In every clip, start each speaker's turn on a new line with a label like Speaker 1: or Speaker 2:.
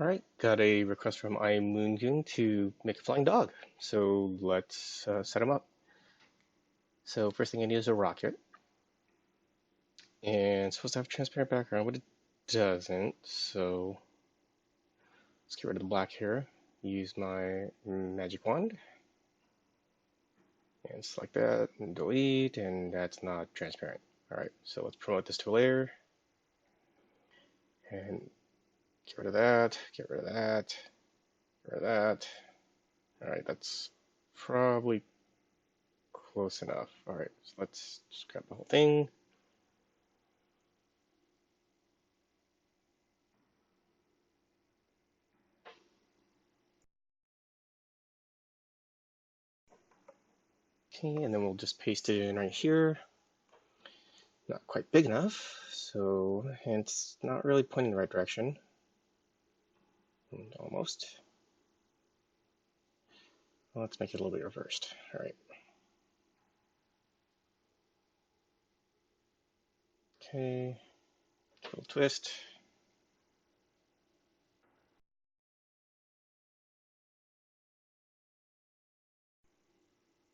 Speaker 1: Alright, got a request from imoongoon to make a flying dog. So let's set him up. So first thing I need is a rocket. And it's supposed to have a transparent background, but it doesn't. So let's get rid of the black here. Use my magic wand. And select that and delete, and that's not transparent. Alright, so let's promote this to a layer. And get rid of that, get rid of that, get rid of that. Alright, that's probably close enough. Alright, so let's just grab the whole thing. Okay, and then we'll just paste it in right here. Not quite big enough, so, and it's not really pointing in the right direction. Almost. Well, let's make it a little bit reversed. Alright. Okay, a little twist.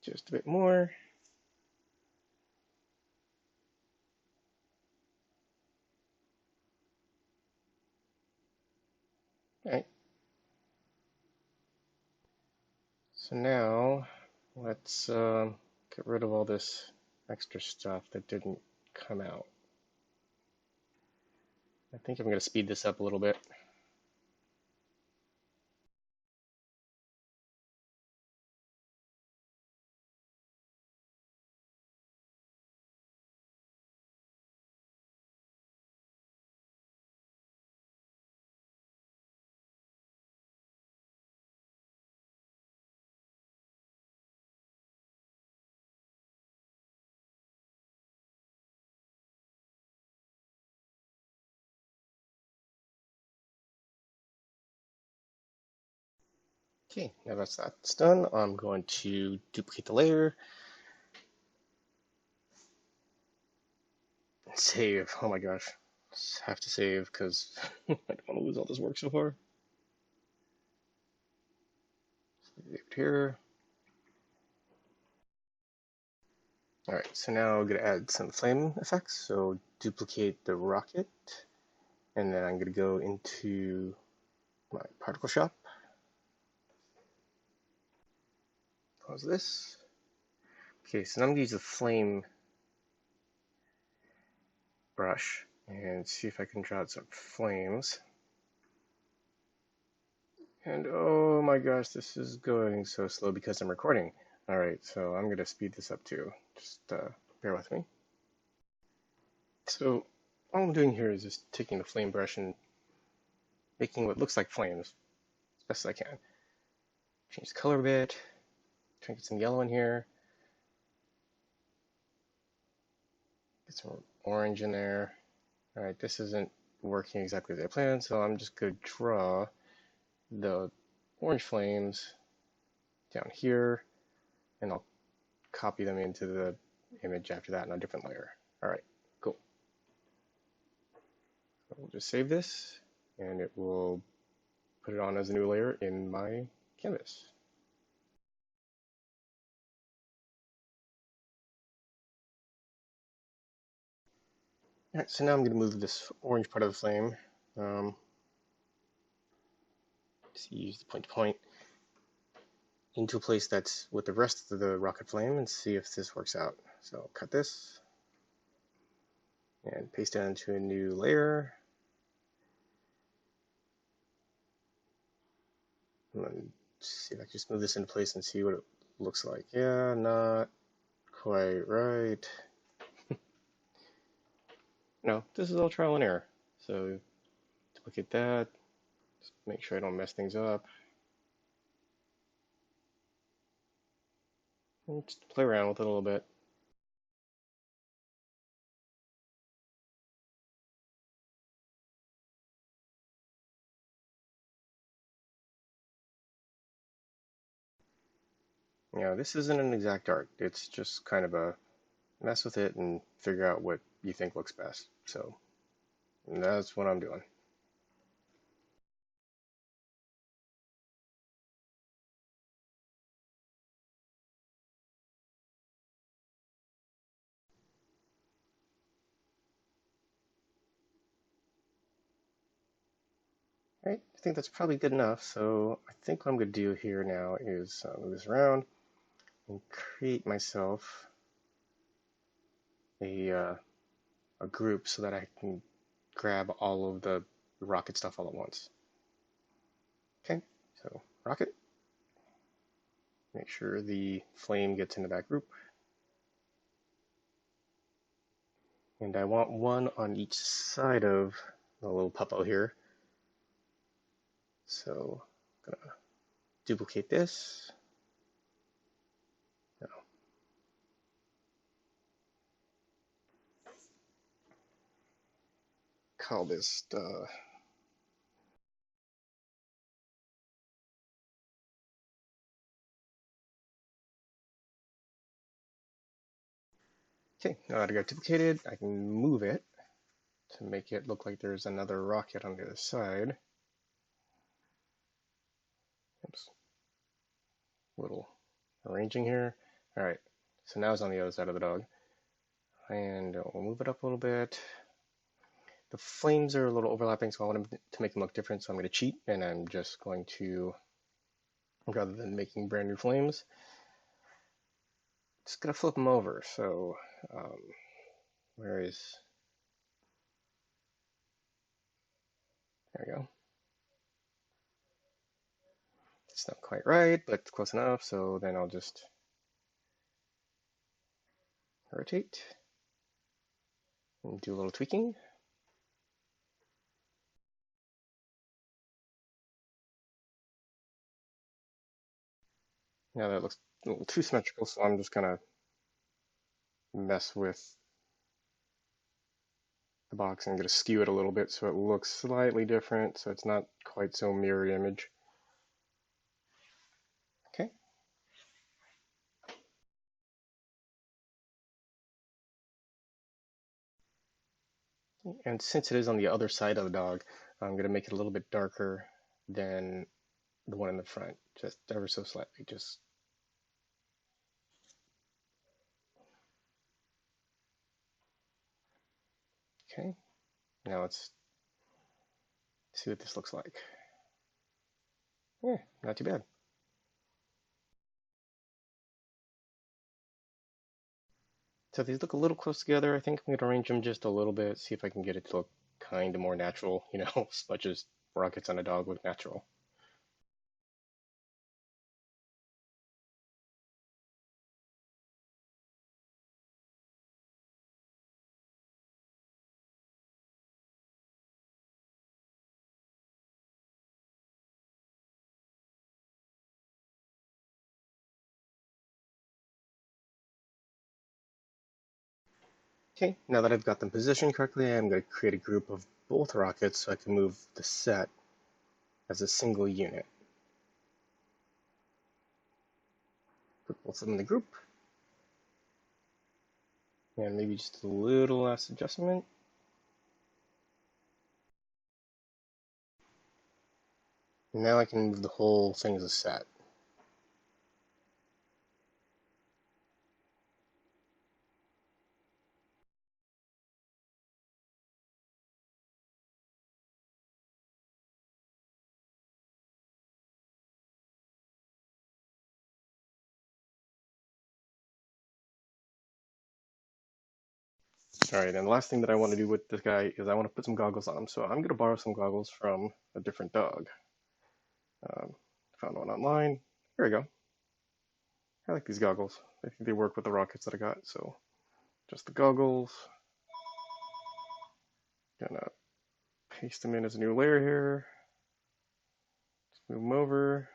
Speaker 1: Just a bit more. Alright. So now, let's get rid of all this extra stuff that didn't come out. I think I'm going to speed this up a little bit. Okay, now that's done, I'm going to duplicate the layer. Save. Oh my gosh. Have to save because I don't want to lose all this work so far. Save it here. Alright, so now I'm going to add some flame effects. So duplicate the rocket. And then I'm going to go into my ParticleShop. Close this. Okay, so now I'm going to use the flame brush and see if I can draw out some flames. And oh my gosh, this is going so slow because I'm recording. Alright, so I'm going to speed this up too. Just bear with me. So all I'm doing here is just taking the flame brush and making what looks like flames as best as I can. Change the color a bit. Try to get some yellow in here. Get some orange in there. Alright, this isn't working exactly as I planned, so I'm just going to draw the orange flames down here, and I'll copy them into the image after that in a different layer. Alright, cool. So we'll just save this, and it will put it on as a new layer in my canvas. Alright, so now I'm going to move this orange part of the flame. Just use the point to point into a place that's with the rest of the rocket flame and see if this works out. So cut this and paste it into a new layer. And then see if I can just move this into place and see what it looks like. Yeah, not quite right. No, this is all trial and error. So duplicate that. Just make sure I don't mess things up. And just play around with it a little bit. You know, this isn't an exact art. It's just kind of a mess with it and figure out what you think looks best. So that's what I'm doing. Right, I think that's probably good enough. So I think what I'm going to do here now is move this around and create myself a a group so that I can grab all of the rocket stuff all at once. Okay, so rocket, make sure the flame gets into that group. And I want one on each side of the little puppo here. So I'm gonna duplicate this. No. Call this okay, now that I got duplicated, I can move it to make it look like there's another rocket on the other side. Oops. Little arranging here. All right, so now it's on the other side of the dog. And we'll move it up a little bit. The flames are a little overlapping, so I want them to make them look different, so I'm going to cheat, and I'm just going to, rather than making brand new flames, just going to flip them over. So, where is, there we go. It's not quite right, but it's close enough, so then I'll just rotate and do a little tweaking. Now that looks a little too symmetrical, so I'm just going to mess with the box and I'm going to skew it a little bit so it looks slightly different, so it's not quite so mirror image. Okay. And since it is on the other side of the dog, I'm going to make it a little bit darker than the one in the front, just ever so slightly. Just okay. Now let's see what this looks like. Yeah, not too bad. So these look a little close together. I think I'm going to arrange them just a little bit, see if I can get it to look kind of more natural, you know, as much as rockets on a dog look natural. Okay, now that I've got them positioned correctly, I'm going to create a group of both rockets so I can move the set as a single unit. Put both of them in the group. And maybe just a little less adjustment. Now I can move the whole thing as a set. Alright, and the last thing that I want to do with this guy is I want to put some goggles on him. So I'm going to borrow some goggles from a different dog. Found one online. Here we go. I like these goggles. I think they work with the rockets that I got. So just the goggles. Gonna paste them in as a new layer here. Just move them over.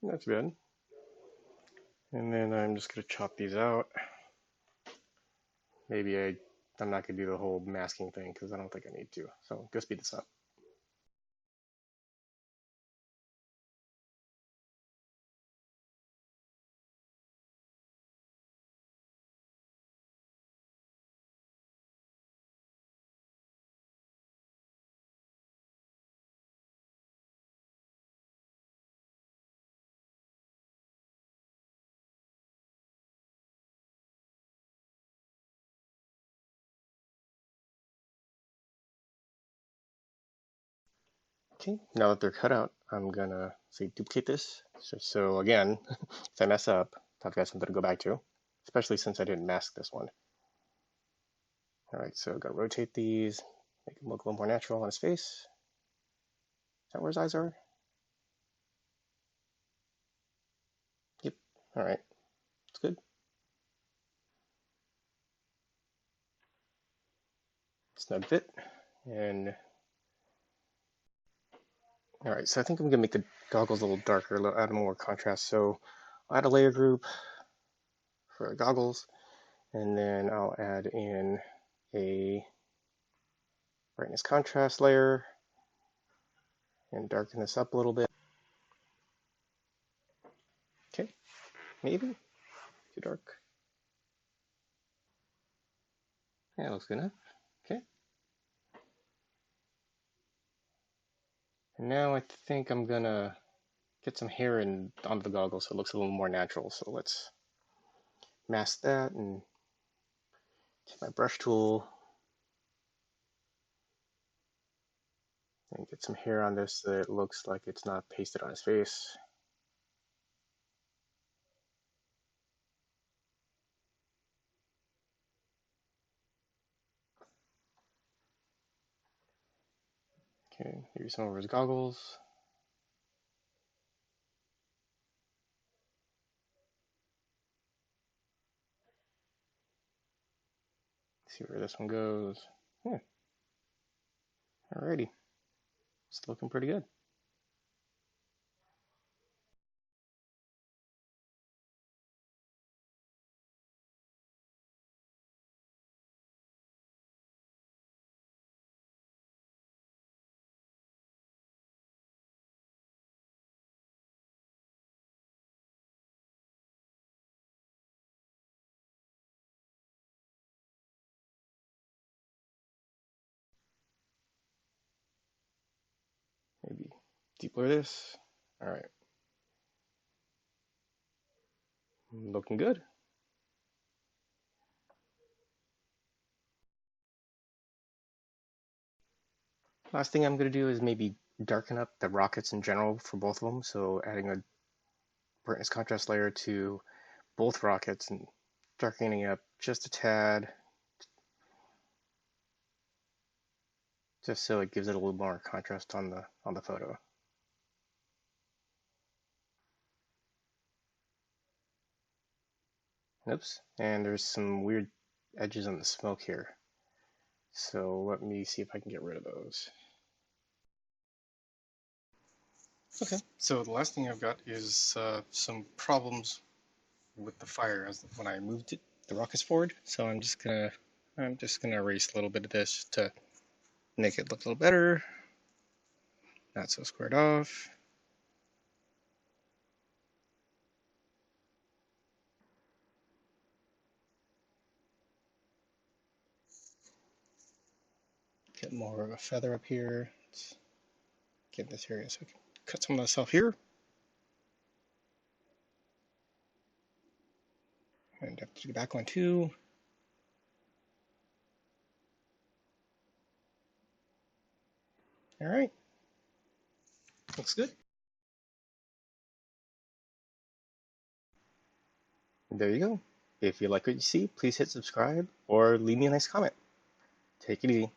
Speaker 1: Not too bad. And then I'm just going to chop these out. Maybe I'm not going to do the whole masking thing because I don't think I need to. So go speed this up. Okay, now that they're cut out, I'm gonna say duplicate this. So again, if I mess up, I've got something to go back to, especially since I didn't mask this one. All right, so I'm gonna rotate these, make him look a little more natural on his face. Is that where his eyes are? Yep. All right, it's good. Snug fit. And all right, so I think I'm gonna make the goggles a little darker, add more contrast. So I'll add a layer group for the goggles, and then I'll add in a brightness contrast layer and darken this up a little bit. Okay, maybe too dark. Yeah, looks good enough. Okay. And now I think I'm gonna get some hair onto the goggles so it looks a little more natural. So let's mask that and take my brush tool and get some hair on this so that it looks like it's not pasted on his face. Okay, maybe some over his goggles. See where this one goes. Yeah. Alrighty. It's looking pretty good. Maybe deblur this. Alright. Looking good. Last thing I'm going to do is maybe darken up the rockets in general for both of them. So adding a brightness contrast layer to both rockets and darkening up just a tad, just so it gives it a little more contrast on the photo. Oops, and there's some weird edges on the smoke here. So let me see if I can get rid of those. Okay, so the last thing I've got is some problems with the fire when I moved the rockets forward. So I'm just gonna erase a little bit of this to make it look a little better. Not so squared off. Get more of a feather up here. Let's get this area so I can cut some of this off here. And have to do the back one too. All right, looks good. There you go. If you like what you see, please hit subscribe or leave me a nice comment. Take it easy.